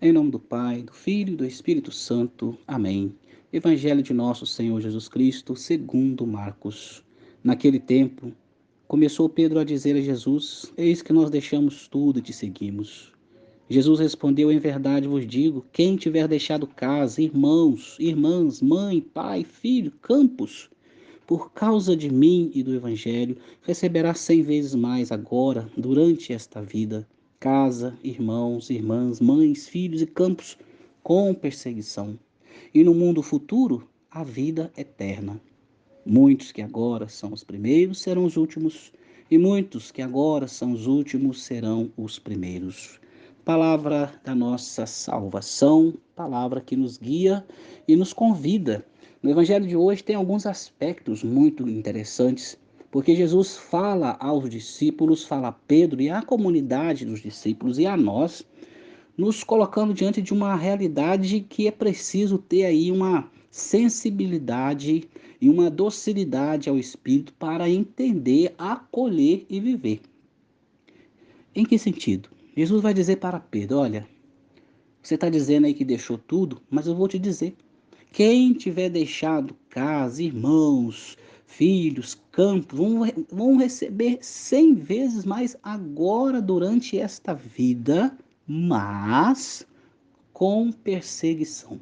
Em nome do Pai, do Filho e do Espírito Santo. Amém. Evangelho de nosso Senhor Jesus Cristo, segundo Marcos. Naquele tempo, começou Pedro a dizer a Jesus: Eis que nós deixamos tudo e te seguimos. Jesus respondeu: Em verdade vos digo, quem tiver deixado casa, irmãos, irmãs, mãe, pai, filho, campos, por causa de mim e do Evangelho, receberá 100 vezes mais agora, durante esta vida, casa, irmãos, irmãs, mães, filhos e campos, com perseguição. E no mundo futuro, a vida eterna. Muitos que agora são os primeiros serão os últimos, e muitos que agora são os últimos serão os primeiros. Palavra da nossa salvação, palavra que nos guia e nos convida. No Evangelho de hoje tem alguns aspectos muito interessantes, porque Jesus fala aos discípulos, fala a Pedro e à comunidade dos discípulos e a nós, nos colocando diante de uma realidade que é preciso ter aí uma sensibilidade e uma docilidade ao Espírito para entender, acolher e viver. Em que sentido? Jesus vai dizer para Pedro: olha, você está dizendo aí que deixou tudo, mas eu vou te dizer, quem tiver deixado casa, irmãos, filhos, campos, vão receber 100 vezes mais agora durante esta vida, mas com perseguição.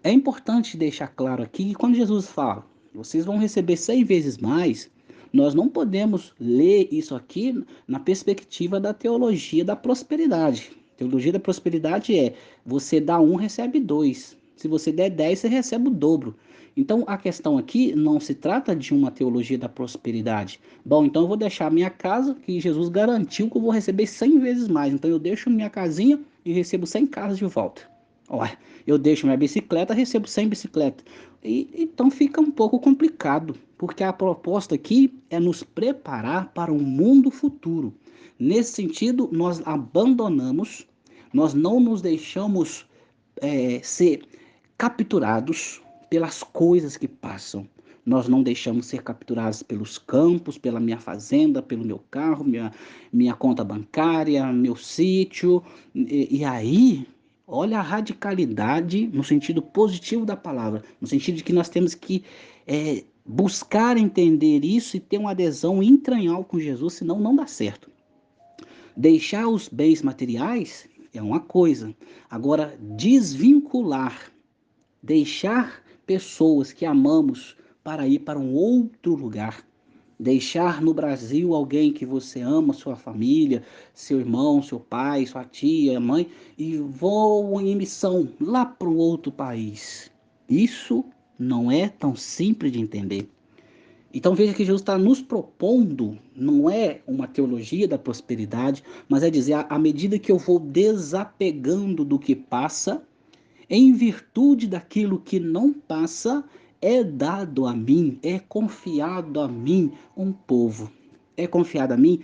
É importante deixar claro aqui que quando Jesus fala, vocês vão receber 100 vezes mais, nós não podemos ler isso aqui na perspectiva da teologia da prosperidade. Teologia da prosperidade é, você dá um, recebe dois. Se você der 10, você recebe o dobro. Então, a questão aqui não se trata de uma teologia da prosperidade. Bom, então eu vou deixar minha casa, que Jesus garantiu que eu vou receber 100 vezes mais. Então, eu deixo minha casinha e recebo 100 casas de volta. Olha, eu deixo minha bicicleta, recebo 100 bicicletas. Então fica um pouco complicado, porque a proposta aqui é nos preparar para um mundo futuro. Nesse sentido, nós abandonamos, nós não nos deixamos ser capturados pelas coisas que passam. Nós não deixamos ser capturados pelos campos, pela minha fazenda, pelo meu carro, minha conta bancária, meu sítio. E aí, olha a radicalidade no sentido positivo da palavra, no sentido de que nós temos que buscar entender isso e ter uma adesão entranhal com Jesus, senão não dá certo. Deixar os bens materiais é uma coisa, agora desvincular, deixar pessoas que amamos para ir para um outro lugar, deixar no Brasil alguém que você ama, sua família, seu irmão, seu pai, sua tia, mãe, e voam em missão lá para um outro país. Isso não é tão simples de entender. Então veja que Jesus está nos propondo, não é uma teologia da prosperidade, mas é dizer, à medida que eu vou desapegando do que passa, em virtude daquilo que não passa, é dado a mim, é confiado a mim um povo, é confiado a mim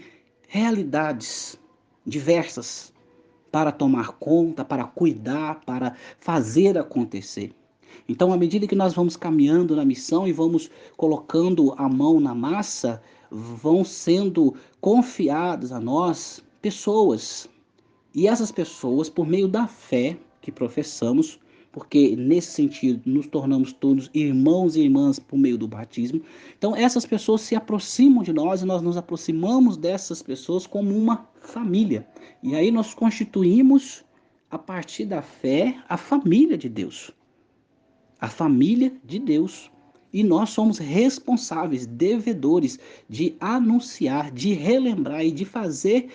realidades diversas para tomar conta, para cuidar, para fazer acontecer. Então, à medida que nós vamos caminhando na missão e vamos colocando a mão na massa, vão sendo confiadas a nós pessoas. E essas pessoas, por meio da fé que professamos, porque nesse sentido nos tornamos todos irmãos e irmãs por meio do batismo, então essas pessoas se aproximam de nós e nós nos aproximamos dessas pessoas como uma família. E aí nós constituímos, a partir da fé, a família de Deus. A família de Deus. E nós somos responsáveis, devedores de anunciar, de relembrar e de fazer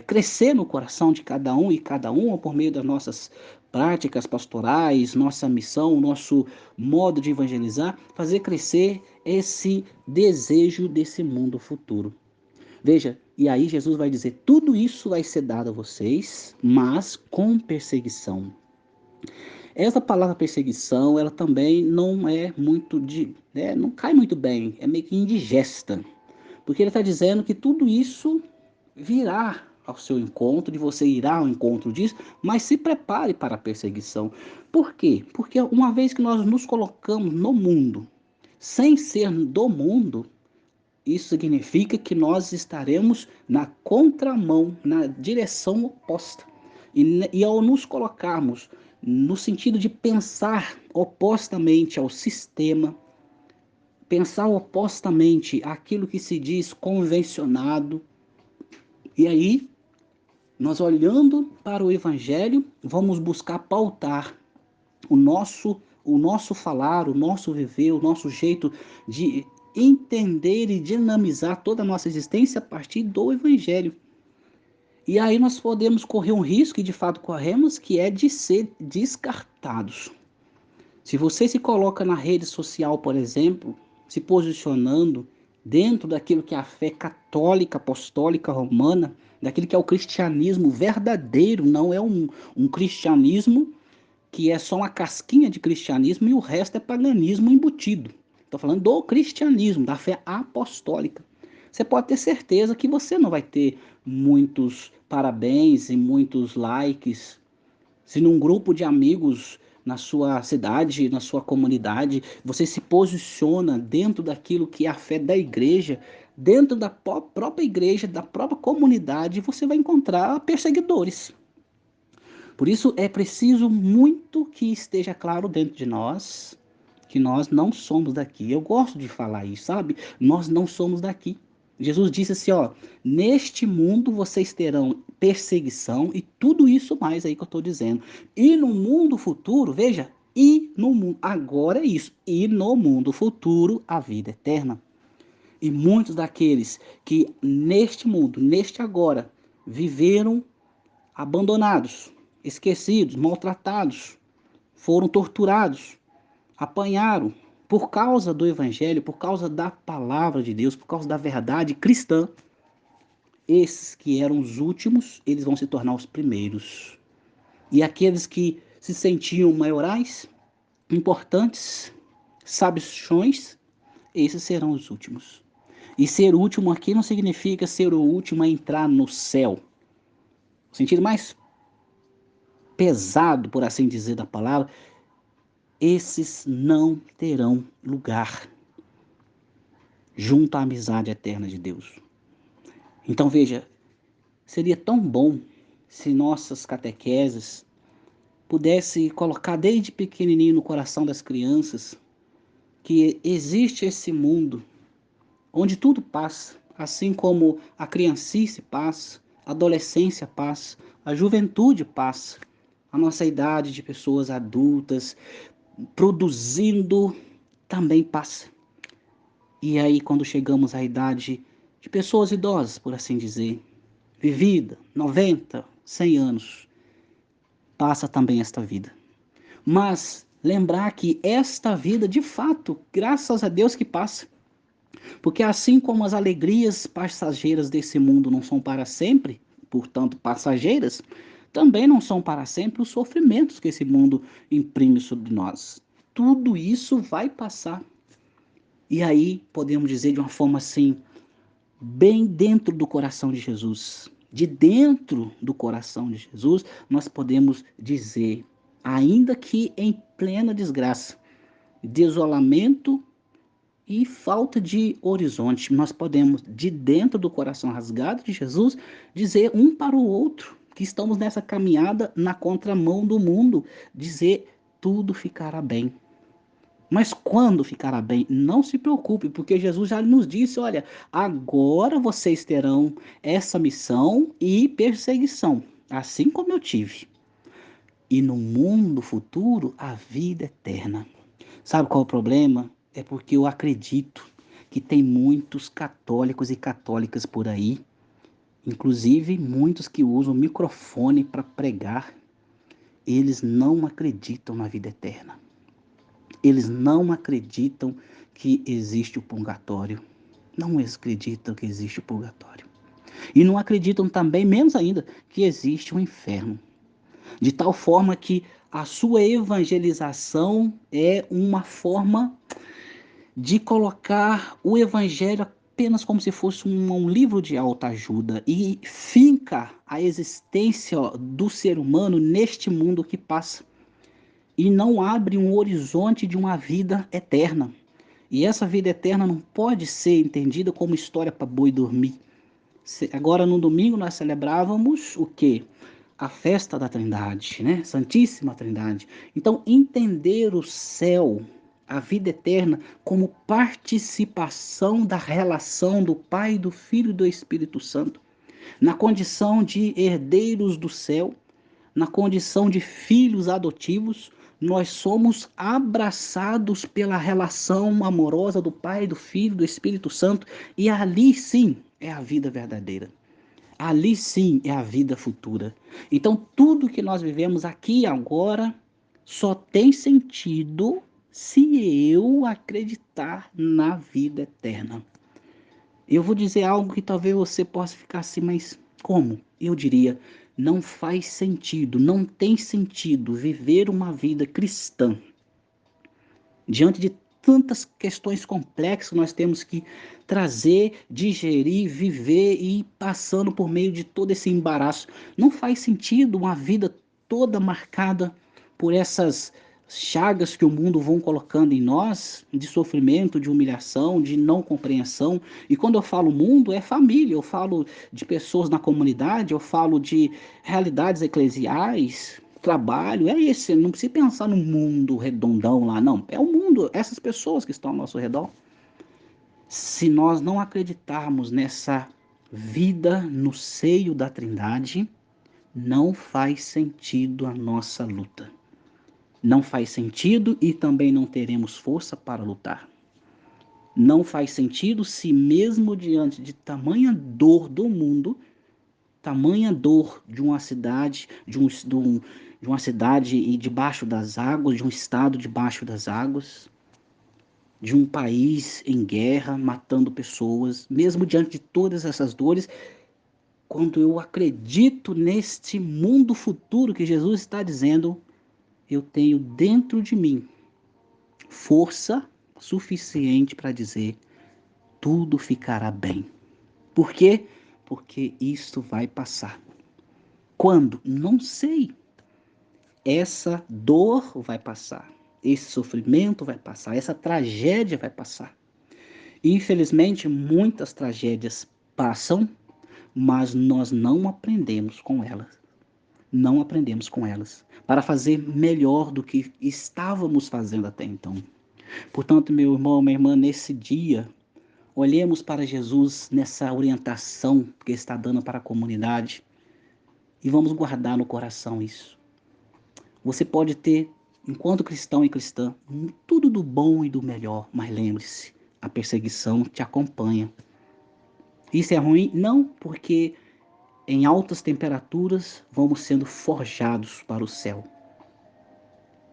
crescer no coração de cada um e cada uma por meio das nossas práticas pastorais, nossa missão, nosso modo de evangelizar, fazer crescer esse desejo desse mundo futuro. Veja, e aí Jesus vai dizer: tudo isso vai ser dado a vocês, mas com perseguição. Essa palavra perseguição, ela também não é muito não cai muito bem, é meio que indigesta, porque ele está dizendo que tudo isso virá ao seu encontro, e você irá ao encontro disso, mas se prepare para a perseguição. Por quê? Porque uma vez que nós nos colocamos no mundo, sem ser do mundo, isso significa que nós estaremos na contramão, na direção oposta. E ao nos colocarmos no sentido de pensar opostamente ao sistema, pensar opostamente àquilo que se diz convencionado, e aí nós olhando para o Evangelho, vamos buscar pautar o nosso falar, o nosso viver, o nosso jeito de entender e dinamizar toda a nossa existência a partir do Evangelho. E aí nós podemos correr um risco, e de fato corremos, que é de ser descartados. Se você se coloca na rede social, por exemplo, se posicionando dentro daquilo que é a fé católica, apostólica, romana, daquilo que é o cristianismo verdadeiro, não é um cristianismo que é só uma casquinha de cristianismo e o resto é paganismo embutido. Estou falando do cristianismo, da fé apostólica. Você pode ter certeza que você não vai ter muitos parabéns e muitos likes. Se num grupo de amigos na sua cidade, na sua comunidade, você se posiciona dentro daquilo que é a fé da igreja, dentro da própria igreja, da própria comunidade, você vai encontrar perseguidores. Por isso é preciso muito que esteja claro dentro de nós que nós não somos daqui. Eu gosto de falar isso, sabe? Nós não somos daqui. Jesus disse assim, ó, neste mundo vocês terão perseguição e tudo isso mais aí que eu estou dizendo. E no mundo futuro, veja, e no mundo, agora é isso, e no mundo futuro a vida eterna. E muitos daqueles que neste mundo, neste agora, viveram abandonados, esquecidos, maltratados, foram torturados, apanharam por causa do evangelho, por causa da palavra de Deus, por causa da verdade cristã. Esses que eram os últimos, eles vão se tornar os primeiros. E aqueles que se sentiam maiorais, importantes, sabichões, esses serão os últimos. E ser último aqui não significa ser o último a entrar no céu. O sentido mais pesado, por assim dizer, da palavra, esses não terão lugar junto à amizade eterna de Deus. Então veja, seria tão bom se nossas catequeses pudessem colocar desde pequenininho no coração das crianças que existe esse mundo onde tudo passa, assim como a criancice passa, a adolescência passa, a juventude passa, a nossa idade de pessoas adultas produzindo também passa. E aí, quando chegamos à idade de pessoas idosas, por assim dizer, vivida, 90, 100 anos, passa também esta vida. Mas lembrar que esta vida, de fato, graças a Deus que passa. Porque assim como as alegrias passageiras desse mundo não são para sempre, portanto passageiras, também não são para sempre os sofrimentos que esse mundo imprime sobre nós. Tudo isso vai passar. E aí podemos dizer de uma forma assim, bem dentro do coração de Jesus. De dentro do coração de Jesus, nós podemos dizer, ainda que em plena desgraça, desolamento e falta de horizonte, nós podemos, de dentro do coração rasgado de Jesus, dizer um para o outro que estamos nessa caminhada na contramão do mundo, dizer tudo ficará bem. Mas quando ficará bem, não se preocupe, porque Jesus já nos disse, olha, agora vocês terão essa missão e perseguição, assim como eu tive. E no mundo futuro, a vida eterna. Sabe qual é o problema? É porque eu acredito que tem muitos católicos e católicas por aí, inclusive muitos que usam microfone para pregar, eles não acreditam na vida eterna. Eles não acreditam que existe o purgatório. Não acreditam que existe o purgatório. E não acreditam também, menos ainda, que existe o inferno. De tal forma que a sua evangelização é uma forma de colocar o evangelho apenas como se fosse um livro de autoajuda e finca a existência do ser humano neste mundo que passa e não abre um horizonte de uma vida eterna. E essa vida eterna não pode ser entendida como história para boi dormir. Agora no domingo nós celebrávamos o quê? a festa da Trindade, né? Santíssima Trindade. Então, entender o céu, a vida eterna, como participação da relação do Pai, do Filho e do Espírito Santo, na condição de herdeiros do céu, na condição de filhos adotivos, nós somos abraçados pela relação amorosa do Pai, do Filho, do Espírito Santo, e ali sim é a vida verdadeira. Ali sim é a vida futura. Então, tudo que nós vivemos aqui e agora só tem sentido se eu acreditar na vida eterna. Eu vou dizer algo que talvez você possa ficar assim, mas como? Eu diria, não faz sentido, não tem sentido viver uma vida cristã diante de tantas questões complexas que nós temos que trazer, digerir, viver e ir passando por meio de todo esse embaraço. Não faz sentido uma vida toda marcada por essas chagas que o mundo vão colocando em nós, de sofrimento, de humilhação, de não compreensão. E quando eu falo mundo, é família, eu falo de pessoas na comunidade, eu falo de realidades eclesiais, trabalho, é esse, não precisa pensar no mundo redondão lá, não. É o mundo, essas pessoas que estão ao nosso redor. Se nós não acreditarmos nessa vida no seio da Trindade, não faz sentido a nossa luta. Não faz sentido e também não teremos força para lutar. Não faz sentido se mesmo diante de tamanha dor do mundo, tamanha dor de uma cidade, de uma cidade e debaixo das águas, de um estado debaixo das águas, de um país em guerra, matando pessoas, mesmo diante de todas essas dores, quando eu acredito neste mundo futuro que Jesus está dizendo, eu tenho dentro de mim força suficiente para dizer: tudo ficará bem. Por quê? Porque isto vai passar. Quando? Não sei. Essa dor vai passar, esse sofrimento vai passar, essa tragédia vai passar. Infelizmente, muitas tragédias passam, mas nós não aprendemos com elas. Não aprendemos com elas para fazer melhor do que estávamos fazendo até então. Portanto, meu irmão, minha irmã, nesse dia, olhemos para Jesus nessa orientação que Ele está dando para a comunidade e vamos guardar no coração isso. Você pode ter, enquanto cristão e cristã, tudo do bom e do melhor, mas lembre-se, a perseguição te acompanha. Isso é ruim? Não, porque em altas temperaturas vamos sendo forjados para o céu.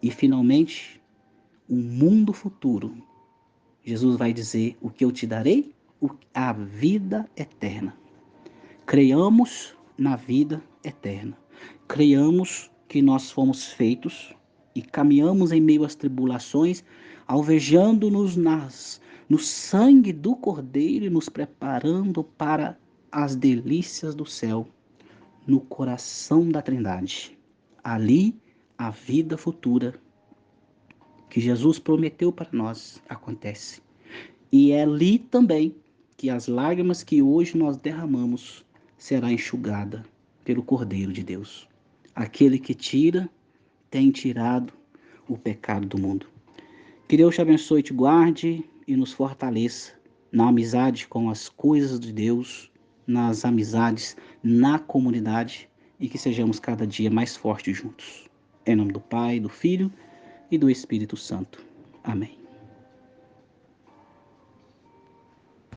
E finalmente, um mundo futuro. Jesus vai dizer: o que eu te darei? A vida eterna. Creiamos na vida eterna. Creiamos que nós fomos feitos e caminhamos em meio às tribulações, alvejando-nos no sangue do Cordeiro e nos preparando para as delícias do céu, no coração da Trindade. Ali, a vida futura que Jesus prometeu para nós acontece. E é ali também que as lágrimas que hoje nós derramamos será enxugada pelo Cordeiro de Deus. Aquele que tira, tem tirado o pecado do mundo. Que Deus te abençoe e te guarde e nos fortaleça na amizade com as coisas de Deus, nas amizades, na comunidade e que sejamos cada dia mais fortes juntos. Em nome do Pai, do Filho e do Espírito Santo. Amém.